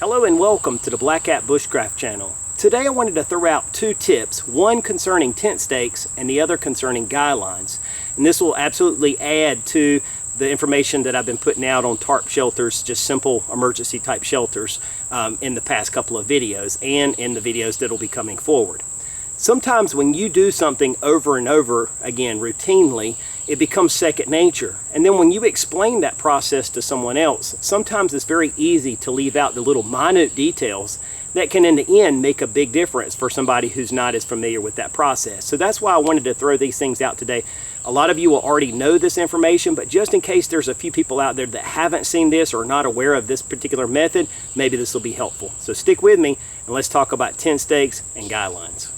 Hello and welcome to the Black Cat Bushcraft channel. Today I wanted to throw out two tips, one concerning tent stakes and the other concerning guy lines. And this will absolutely add to the information that I've been putting out on tarp shelters, just simple emergency type shelters in the past couple of videos and in the videos that will be coming forward. Sometimes when you do something over and over again routinely, it becomes second nature. And then when you explain that process to someone else, sometimes it's very easy to leave out the little minute details that can in the end make a big difference for somebody who's not as familiar with that process. So that's why I wanted to throw these things out today. A lot of you will already know this information, but just in case there's a few people out there that haven't seen this or are not aware of this particular method, maybe this will be helpful. So stick with me and let's talk about tent stakes and guy lines.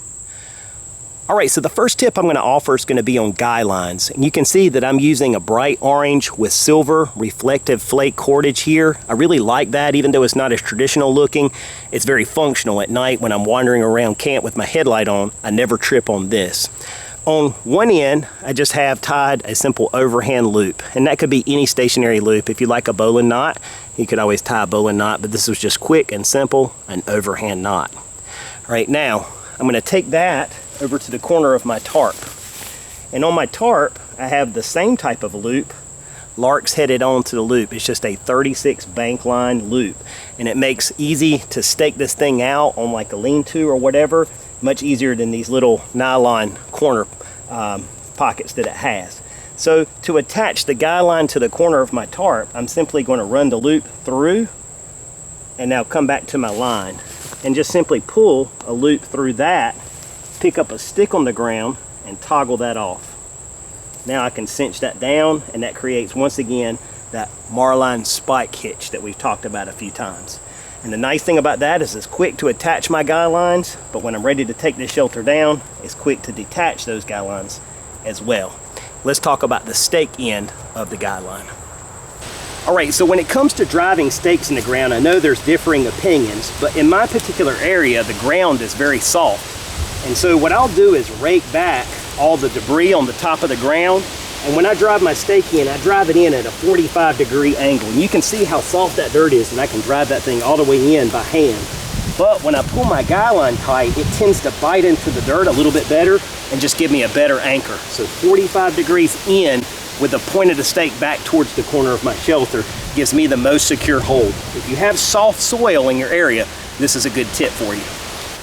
All right, so the first tip I'm going to offer is going to be on guy lines. And you can see that I'm using a bright orange with silver reflective flake cordage here. I really like that, even though it's not as traditional looking. It's very functional at night when I'm wandering around camp with my headlight on. I never trip on this. On one end, I just have tied a simple overhand loop, and that could be any stationary loop. If you like a bowline knot, you could always tie a bowline knot, but this was just quick and simple, an overhand knot. All right, now I'm going to take that over to the corner of my tarp. And on my tarp, I have the same type of loop. Lark's headed onto the loop. It's just a 36 bank line loop. And it makes easy to stake this thing out on like a lean-to or whatever, much easier than these little nylon corner pockets that it has. So to attach the guy line to the corner of my tarp, I'm simply going to run the loop through and now come back to my line and just simply pull a loop through that, pick up a stick on the ground and toggle that off. Now I can cinch that down, and that creates once again that Marline spike hitch that we've talked about a few times. And the nice thing about that is it's quick to attach my guy lines, but when I'm ready to take this shelter down, it's quick to detach those guy lines as well. Let's talk about the stake end of the guy line. All right, so when it comes to driving stakes in the ground, I know there's differing opinions, but in my particular area, the ground is very soft. And so what I'll do is rake back all the debris on the top of the ground. And when I drive my stake in, I drive it in at a 45-degree angle. And you can see how soft that dirt is, and I can drive that thing all the way in by hand. But when I pull my guy line tight, it tends to bite into the dirt a little bit better and just give me a better anchor. So 45 degrees in with the point of the stake back towards the corner of my shelter gives me the most secure hold. If you have soft soil in your area, this is a good tip for you.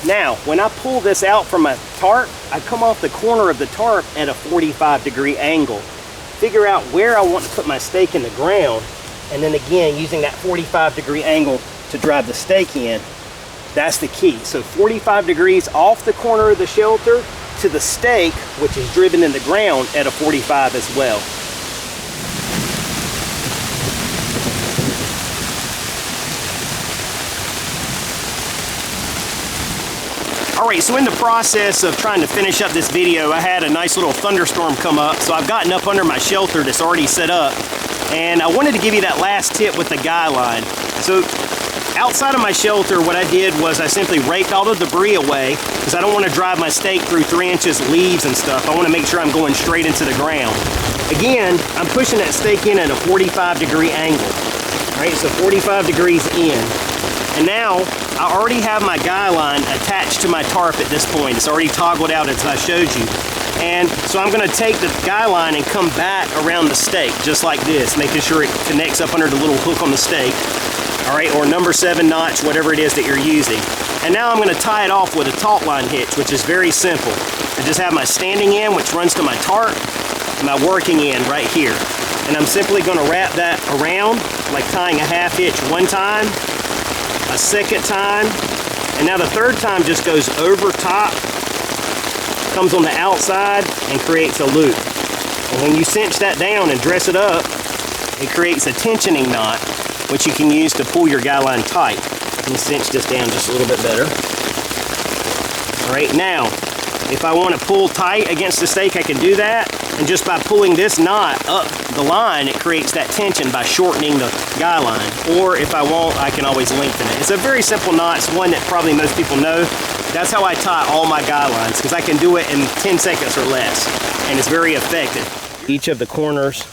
Now, when I pull this out from my tarp, I come off the corner of the tarp at a 45-degree angle. Figure out where I want to put my stake in the ground, and then again, using that 45-degree angle to drive the stake in. That's the key. So 45 degrees off the corner of the shelter to the stake, which is driven in the ground at a 45 as well. Alright, so in the process of trying to finish up this video, I had a nice little thunderstorm come up, so I've gotten up under my shelter that's already set up, and I wanted to give you that last tip with the guy line. So outside of my shelter, what I did was I simply raked all the debris away, because I don't want to drive my stake through 3 inches of leaves and stuff. I want to make sure I'm going straight into the ground. Again, I'm pushing that stake in at a 45-degree angle. Alright, so 45 degrees in. And now, I already have my guy line attached to my tarp at this point. It's already toggled out as I showed you. And so I'm going to take the guy line and come back around the stake, just like this, making sure it connects up under the little hook on the stake. All right, or number 7 notch, whatever it is that you're using. And now I'm going to tie it off with a taut line hitch, which is very simple. I just have my standing end, which runs to my tarp, and my working end right here. And I'm simply going to wrap that around, like tying a half hitch one time, a second time, and now the third time just goes over top, comes on the outside, and creates a loop. And when you cinch that down and dress it up, it creates a tensioning knot, which you can use to pull your guy line tight. Let me cinch this down just a little bit better. All right, now, if I want to pull tight against the stake, I can do that. And just by pulling this knot up the line, it creates that tension by shortening the guy line. Or if I want, I can always lengthen it. It's a very simple knot. It's one that probably most people know. That's how I tie all my guy lines, because I can do it in 10 seconds or less. And it's very effective. Each of the corners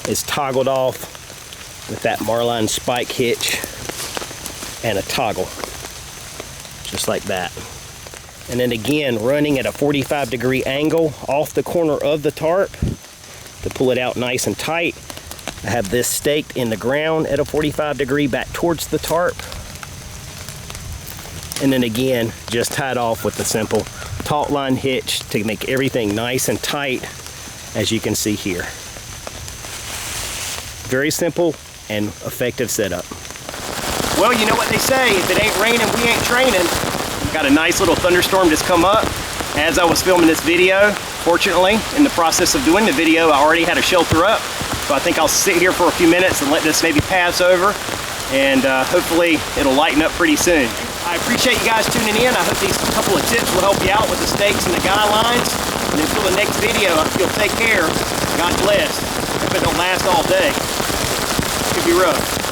is toggled off with that Marline spike hitch. and a toggle, just like that. And then again, running at a 45-degree angle off the corner of the tarp to pull it out nice and tight. I have this staked in the ground at a 45-degree back towards the tarp. And then again, just tied off with the simple taut line hitch to make everything nice and tight, as you can see here. Very simple and effective setup. Well, you know what they say, if it ain't raining, we ain't training. Got a nice little thunderstorm just come up as I was filming this video. Fortunately, in the process of doing the video, I already had a shelter up. So I think I'll sit here for a few minutes and let this maybe pass over, and hopefully it'll lighten up pretty soon. I appreciate you guys tuning in. I hope these couple of tips will help you out with the stakes and the guy lines. And until the next video, I hope you'll take care. God bless. Hope it don't last all day. Could be rough.